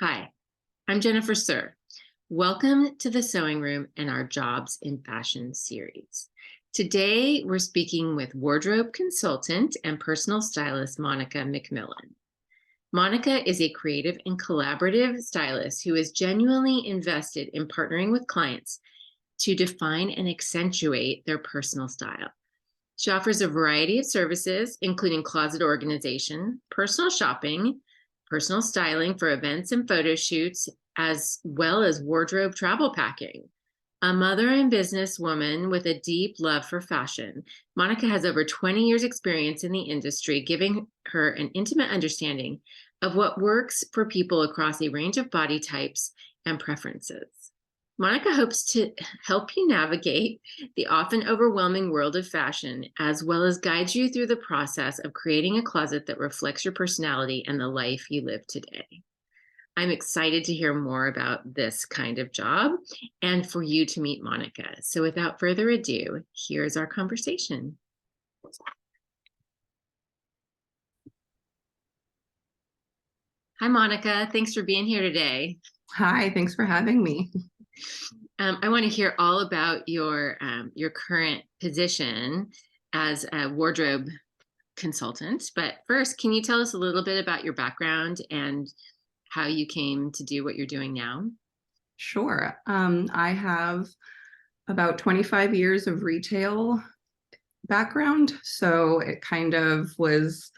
Hi, I'm Jennifer Sir. Welcome to the Sewing Room and our Jobs in Fashion series. Today, we're speaking with wardrobe consultant and personal stylist Monika McMillen. Monika is a creative and collaborative stylist who is genuinely invested in partnering with clients to define and accentuate their personal style. She offers a variety of services, including closet organization, personal shopping, personal styling for events and photo shoots, as well as wardrobe travel packing. A mother and businesswoman with a deep love for fashion, Monika has over 20 years' experience in the industry, giving her an intimate understanding of what works for people across a range of body types and preferences. Monika hopes to help you navigate the often overwhelming world of fashion, as well as guide you through the process of creating a closet that reflects your personality and the life you live today. I'm excited to hear more about this kind of job and for you to meet Monika. So without further ado, here's our conversation. Hi, Monika. Thanks for being here today. Hi, thanks for having me. I want to hear all about your current position as a wardrobe consultant. But first, can you tell us a little bit about your background and how you came to do what you're doing now? Sure. I have about 25 years of retail background, so it kind of was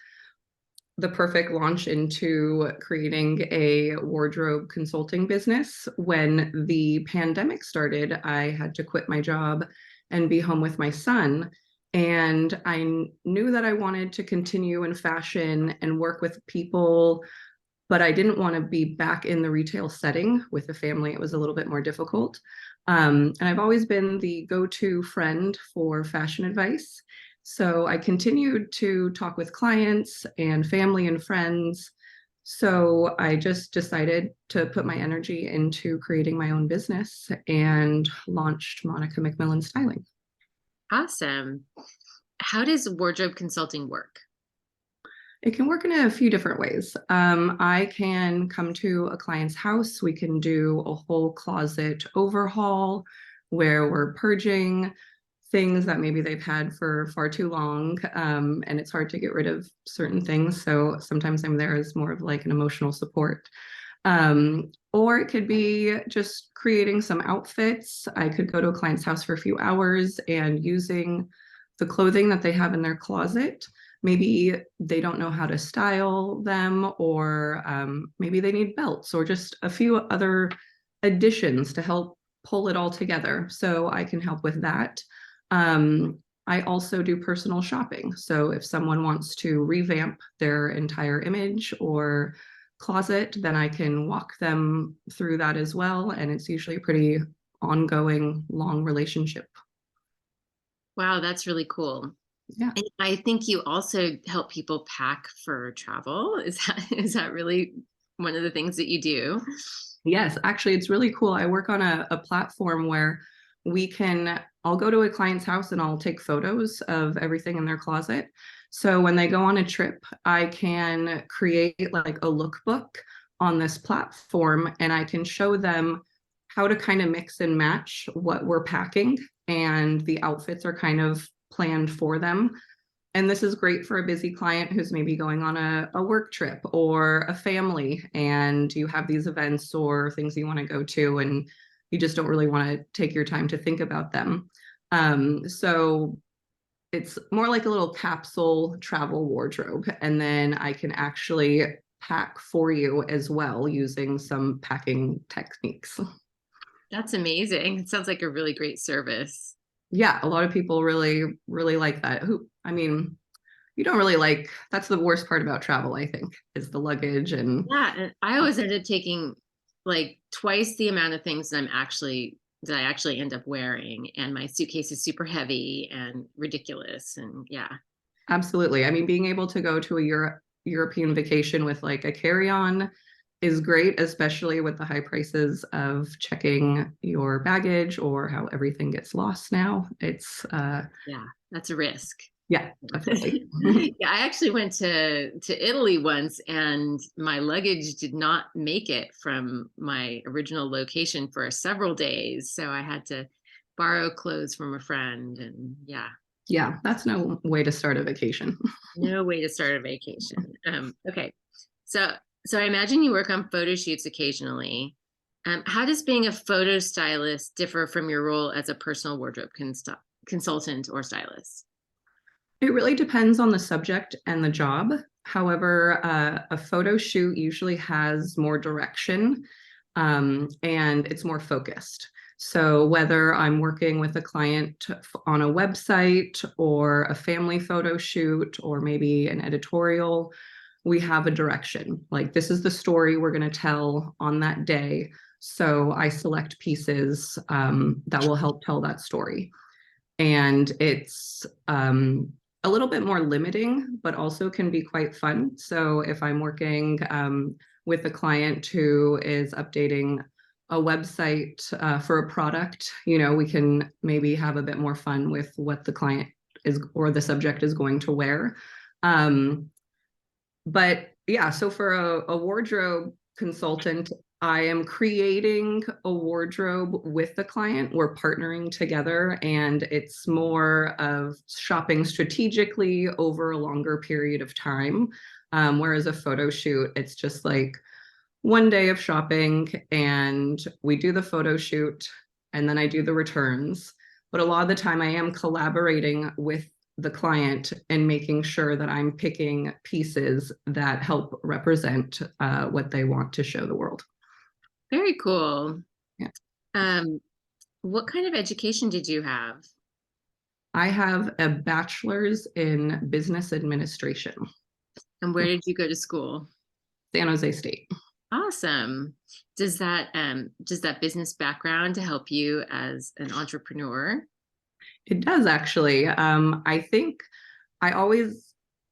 the perfect launch into creating a wardrobe consulting business. When the pandemic started, I had to quit my job and be home with my son. And I knew that I wanted to continue in fashion and work with people, but I didn't want to be back in the retail setting with a family. It was a little bit more difficult. And I've always been the go-to friend for fashion advice. So I continued to talk with clients and family and friends. So I just decided to put my energy into creating my own business and launched Monika McMillen Styling. Awesome. How does wardrobe consulting work? It can work in a few different ways. I can come to a client's house. We can do a whole closet overhaul where we're purging things that maybe they've had for far too long, and it's hard to get rid of certain things. So sometimes I'm there as more of like an emotional support. Or it could be just creating some outfits. I could go to a client's house for a few hours and using the clothing that they have in their closet. Maybe they don't know how to style them, or maybe they need belts or just a few other additions to help pull it all together. So I can help with that. I also do personal shopping. So if someone wants to revamp their entire image or closet, then I can walk them through that as well. And it's usually a pretty ongoing, long relationship. Wow, that's really cool. Yeah. And I think you also help people pack for travel. Is that really one of the things that you do? Yes, actually, it's really cool. I work on a platform where I'll go to a client's house and I'll take photos of everything in their closet. So when they go on a trip, I can create like a lookbook on this platform and I can show them how to kind of mix and match what we're packing, and the outfits are kind of planned for them. And this is great for a busy client who's maybe going on a work trip or a family, and you have these events or things you want to go to, and you just don't really want to take your time to think about them. So it's more like a little capsule travel wardrobe. And then I can actually pack for you as well using some packing techniques. That's amazing. It sounds like a really great service. Yeah, a lot of people really, really like that. I mean, you don't really like, that's the worst part about travel, I think, is the luggage and Yeah, and I always end up taking like twice the amount of things that I actually end up wearing, and my suitcase is super heavy and ridiculous. And yeah, absolutely. I mean, being able to go to a European vacation with like a carry-on is great, especially with the high prices of checking your baggage or how everything gets lost now. yeah, that's a risk. Yeah, definitely. Yeah, I actually went to Italy once, and my luggage did not make it from my original location for several days. So I had to borrow clothes from a friend, and yeah, Yeah, that's no way to start a vacation. no way to start a vacation. Okay, so so I imagine you work on photo shoots occasionally. How does being a photo stylist differ from your role as a personal wardrobe consultant or stylist? It really depends on the subject and the job. However, a photo shoot usually has more direction, and it's more focused. So, whether I'm working with a client on a website or a family photo shoot or maybe an editorial, we have a direction. Like, this is the story we're going to tell on that day. So, I select pieces that will help tell that story. And it's a little bit more limiting, but also can be quite fun. So if I'm working with a client who is updating a website for a product, we can maybe have a bit more fun with what the client is or the subject is going to wear. Um, but yeah, so for a wardrobe consultant, I am creating a wardrobe with the client. We're partnering together, and it's more of shopping strategically over a longer period of time. Whereas a photo shoot, it's just like one day of shopping, and we do the photo shoot, and then I do the returns. But a lot of the time, I am collaborating with the client and making sure that I'm picking pieces that help represent what they want to show the world. Very cool. Yeah. Um, what kind of education did you have? I have a bachelor's in business administration, And where did you go to school? San Jose State. Awesome. Does that business background to help you as an entrepreneur? It does actually. I think I always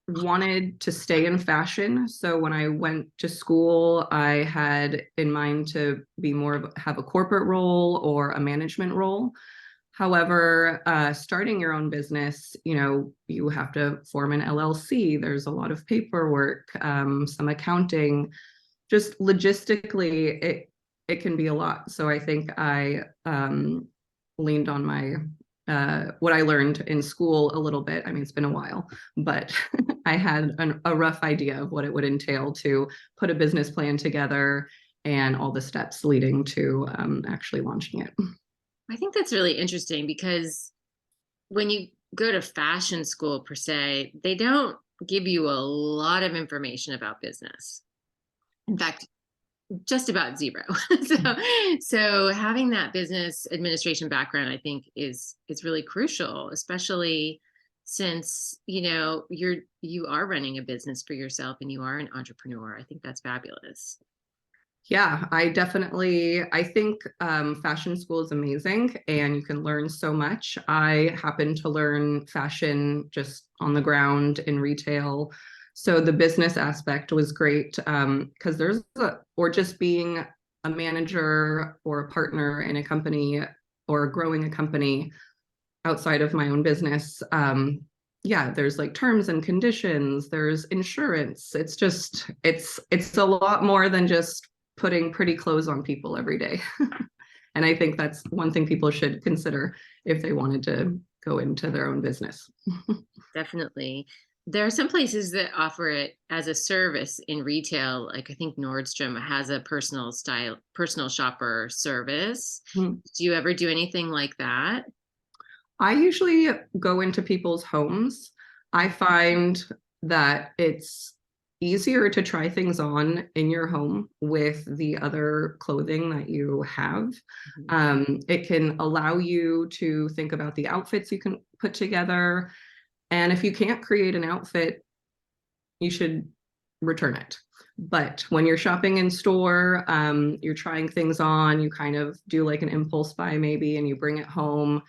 wanted to stay in fashion. So when I went to school, I had in mind to be more of have a corporate role or a management role. However, starting your own business, you have to form an LLC. There's a lot of paperwork, some accounting. Just logistically, it can be a lot. So I think I leaned on my what I learned in school a little bit. I mean, it's been a while, but I had a rough idea of what it would entail to put a business plan together and all the steps leading to actually launching it. I think that's really interesting because when you go to fashion school per se, they don't give you a lot of information about business. In fact, just about zero. So having that business administration background, I think, is really crucial, especially since you are running a business for yourself and you are an entrepreneur. I think that's fabulous. Yeah, I think fashion school is amazing and you can learn so much. I happen to learn fashion just on the ground in retail. So the business aspect was great because or just being a manager or a partner in a company or growing a company outside of my own business. Yeah, there's like terms and conditions, there's insurance. It's a lot more than just putting pretty clothes on people every day. And I think that's one thing people should consider if they wanted to go into their own business. Definitely. There are some places that offer it as a service in retail. Like I think Nordstrom has a personal shopper service. Hmm. Do you ever do anything like that? I usually go into people's homes. I find that it's easier to try things on in your home with the other clothing that you have. Mhm. It can allow you to think about the outfits you can put together. And if you can't create an outfit, you should return it. But when you're shopping in store, you're trying things on, you kind of do like an impulse buy maybe, and you bring it home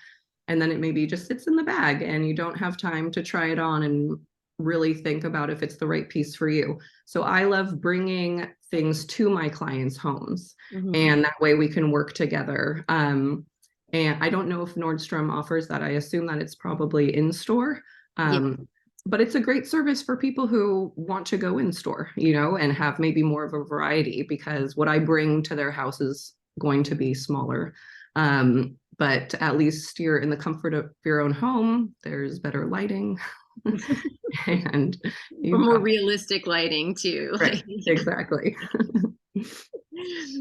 and then it maybe just sits in the bag and you don't have time to try it on and really think about if it's the right piece for you. So I love bringing things to my clients' homes, Mhm. and that way we can work together. And I don't know if Nordstrom offers that. I assume that it's probably in store. Yeah. But it's a great service for people who want to go in store, and have maybe more of a variety, because what I bring to their house is going to be smaller. But at least you're in the comfort of your own home. There's better lighting. And Or you've more got realistic lighting too. right, exactly.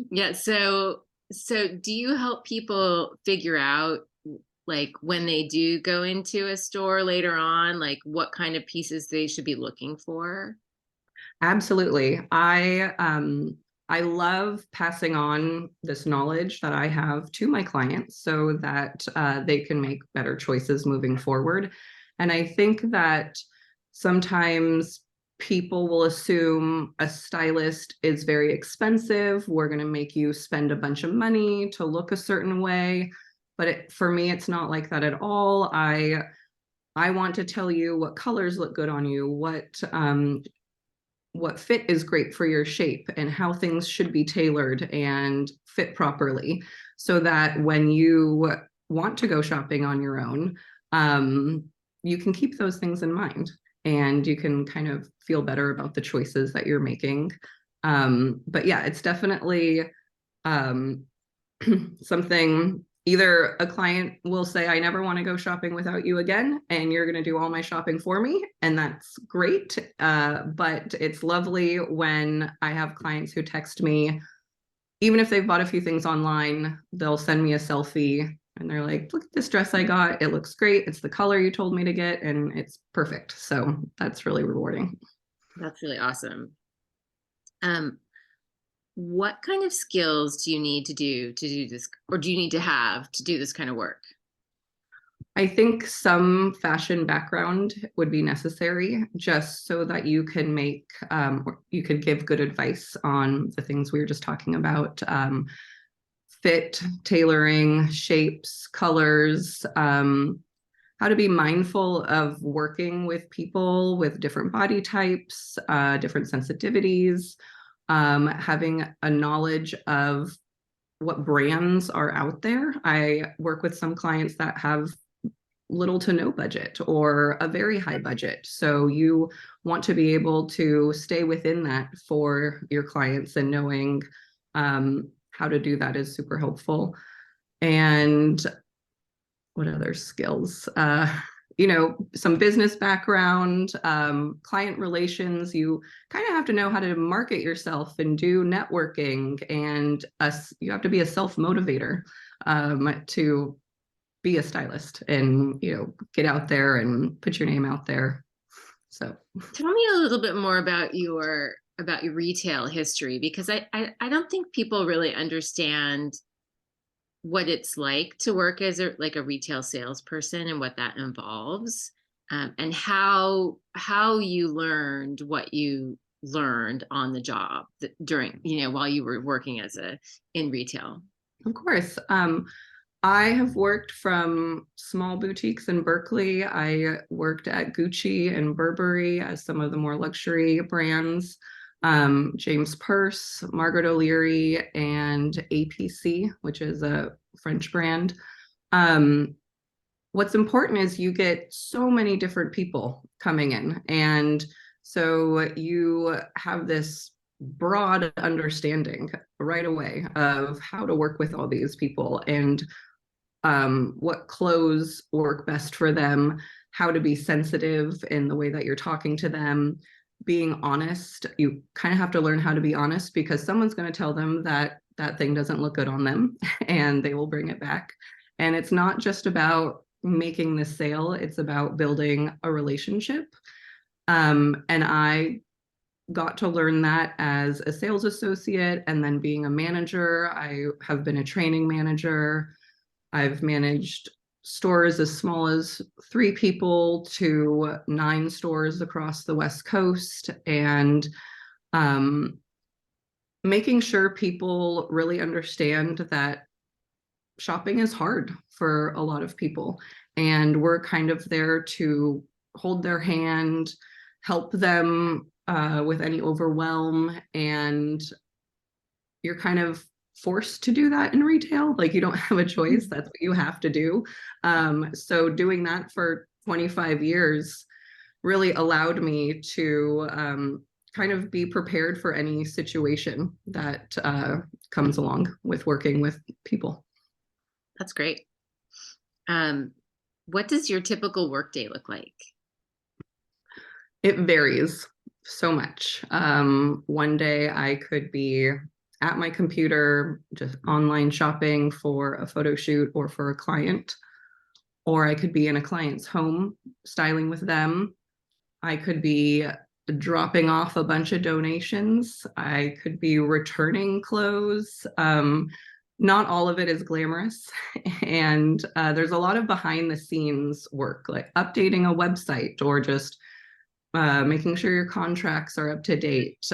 Yeah. So do you help people figure out, like, when they do go into a store later on, like what kind of pieces they should be looking for? Absolutely. I love passing on this knowledge that I have to my clients so that they can make better choices moving forward. And I think that sometimes people will assume a stylist is very expensive. We're going to make you spend a bunch of money to look a certain way. But for me, it's not like that at all. I want to tell you what colors look good on you, what fit is great for your shape, and how things should be tailored and fit properly, so that when you want to go shopping on your own, you can keep those things in mind, and you can kind of feel better about the choices that you're making. But yeah, it's definitely um, something. Either a client will say, I never want to go shopping without you again, and you're going to do all my shopping for me. And that's great. But it's lovely when I have clients who text me, even if they've bought a few things online, they'll send me a selfie and they're like, look at this dress I got. It looks great. It's the color you told me to get, and it's perfect. So that's really rewarding. That's really awesome. Um, what kind of skills do you need to do this, or do you need to have to do this kind of work? I think some fashion background would be necessary, just so that you can or you could give good advice on the things we were just talking about: fit, tailoring, shapes, colors, how to be mindful of working with people with different body types, different sensitivities, having a knowledge of what brands are out there. I work with some clients that have little to no budget or a very high budget. So you want to be able to stay within that for your clients, and knowing how to do that is super helpful. And what other skills? Some business background, client relations. You kind of have to know how to market yourself and do networking, and you have to be a self-motivator to be a stylist, and get out there and put your name out there. So Tell me a little bit more about your retail history, because I don't think people really understand what it's like to work as a retail salesperson and what that involves, and how you learned what you learned on the job during, while you were working in retail. of course, I have worked from small boutiques in Berkeley. I worked at Gucci and Burberry as some of the more luxury brands, James Purse, Margaret O'Leary, and APC, which is a French brand. Um, what's important is you get so many different people coming in. And so you have this broad understanding right away of how to work with all these people, and what clothes work best for them, how to be sensitive in the way that you're talking to them, being honest. You kind of have to learn how to be honest, because someone's going to tell them that that thing doesn't look good on them and they will bring it back. And it's not just about making the sale, it's about building a relationship. And I got to learn that as a sales associate, and then being a manager. I have been a training manager. I've managed stores as small as 3 people to 9 stores across the West Coast, and um, making sure people really understand that shopping is hard for a lot of people. And we're kind of there to hold their hand, help them with any overwhelm. And you're kind of forced to do that in retail. Like, you don't have a choice. That's what you have to do. So doing that for 25 years really allowed me to kind of be prepared for any situation that comes along with working with people. That's great. Um, what does your typical workday look like? It varies so much. One day I could be at my computer, just online shopping for a photo shoot or for a client, or I could be in a client's home styling with them. I could be dropping off a bunch of donations. I could be returning clothes. Not all of it is glamorous. And there's a lot of behind the scenes work, like updating a website or just making sure your contracts are up to date,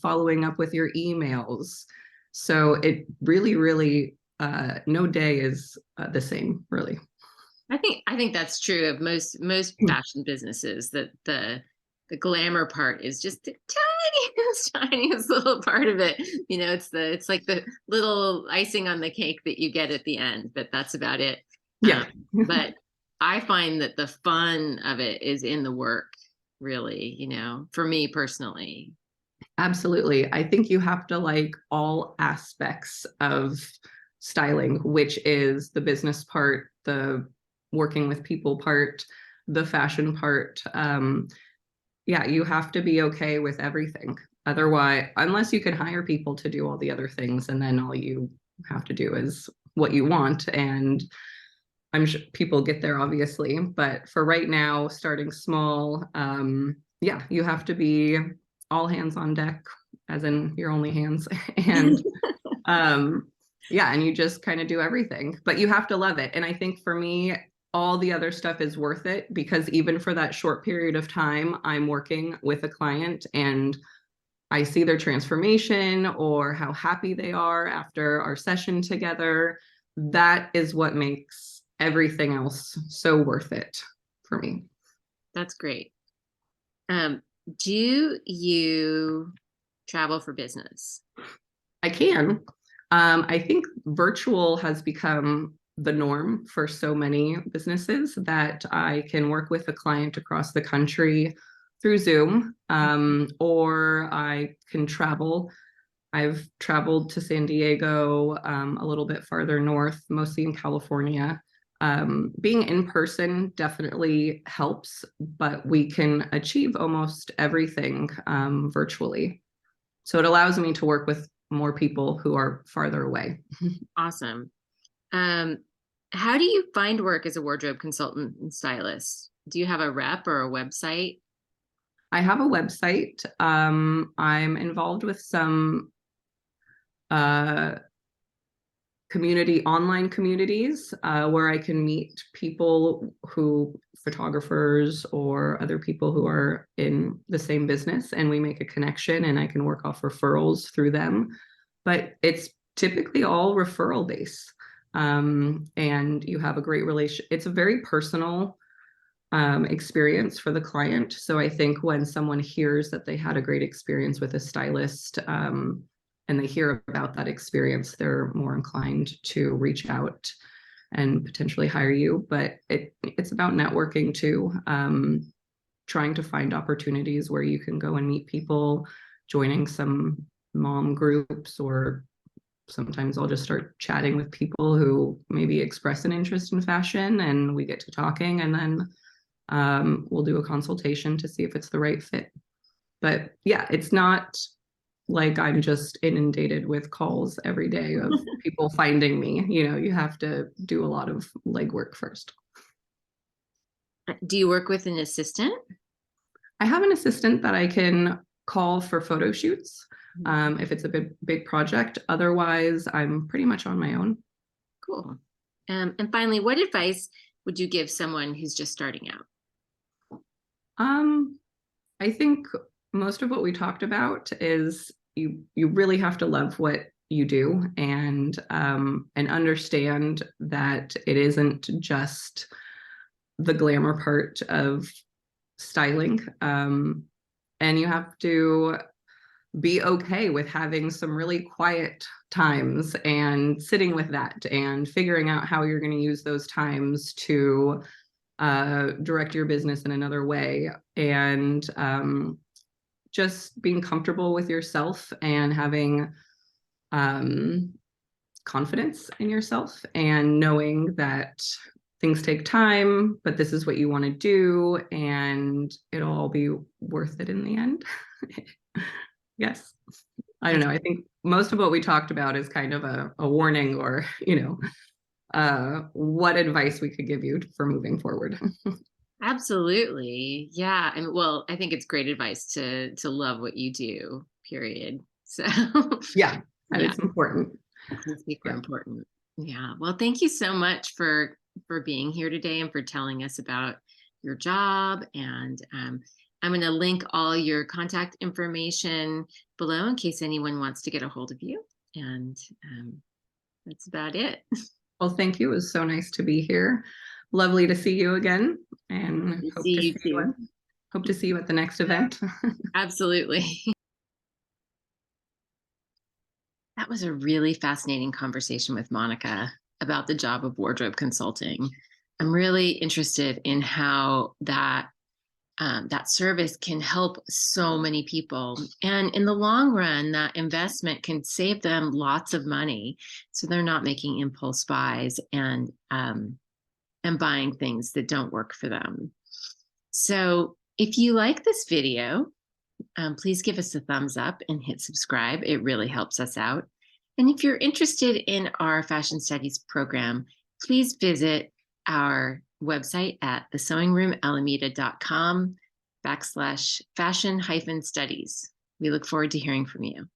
following up with your emails. So it really, really, no day is the same, really. I think that's true of most fashion businesses, that the glamour part is just the tiniest tiniest little part of it. It's like the little icing on the cake that you get at the end, but that's about it. Yeah. But I find that the fun of it is in the work, really, for me personally. Absolutely. I think you have to like all aspects of styling, which is the business part, the working with people part, the fashion part. Yeah, you have to be okay with everything. Otherwise, unless you can hire people to do all the other things, and then all you have to do is what you want. And I'm sure people get there, obviously. But for right now, starting small, yeah, you have to be all hands on deck, as in your only hands. And yeah, and you just kind of do everything, but you have to love it. And I think for me, all the other stuff is worth it, because even for that short period of time, I'm working with a client and I see their transformation or how happy they are after our session together. That is what makes everything else so worth it for me. That's great. Um, do you travel for business? I can. I think virtual has become the norm for so many businesses that I can work with a client across the country through Zoom, or I can travel. I've traveled to San Diego, a little bit farther north, mostly in California. Being in person definitely helps, but we can achieve almost everything virtually. So it allows me to work with more people who are farther away. Awesome. Um, how do you find work as a wardrobe consultant and stylist? Do you have a rep or a website? I have a website. I'm involved with some uh, online communities where I can meet people photographers or other people who are in the same business, and we make a connection and I can work off referrals through them. But it's typically all referral based. And you have a great relation. It's a very personal experience for the client. So I think when someone hears that they had a great experience with a stylist, and they hear about that experience, they're more inclined to reach out and potentially hire you. But it's about networking too, trying to find opportunities where you can go and meet people, joining some mom groups, or sometimes I'll just start chatting with people who maybe express an interest in fashion, and we get to talking, and then we'll do a consultation to see if it's the right fit. But yeah, it's not like I'm just inundated with calls every day of people finding me. You have to do a lot of legwork first. Do you work with an assistant? I have an assistant that I can call for photo shoots if it's a big project. Otherwise, I'm pretty much on my own. Cool. And finally, what advice would you give someone who's just starting out? I think most of what we talked about is you really have to love what you do, and understand that it isn't just the glamour part of styling, and you have to be okay with having some really quiet times and sitting with that and figuring out how you're going to use those times to direct your business in another way, and just being comfortable with yourself and having confidence in yourself and knowing that things take time, but this is what you want to do and it'll all be worth it in the end. Yes. I don't know. I think most of what we talked about is kind of a warning, or, what advice we could give you for moving forward. Absolutely. Yeah. And well, I think it's great advice to love what you do, period. So Yeah, and yeah, it's important. it's super Yeah. important. Yeah. Well, thank you so much for being here today and for telling us about your job. And I'm going to link all your contact information below in case anyone wants to get a hold of you. And that's about it. Well, thank you. It was so nice to be here. Lovely to see you again, and See you too. hope to see you at the next event. Absolutely. That was a really fascinating conversation with Monica about the job of wardrobe consulting. I'm really interested in how that service can help so many people, and in the long run, that investment can save them lots of money, so they're not making impulse buys and buying things that don't work for them. So, if you like this video, please give us a thumbs up and hit subscribe. It really helps us out. And if you're interested in our fashion studies program, please visit our website at thesewingroomalameda.com/fashion-studies. We look forward to hearing from you.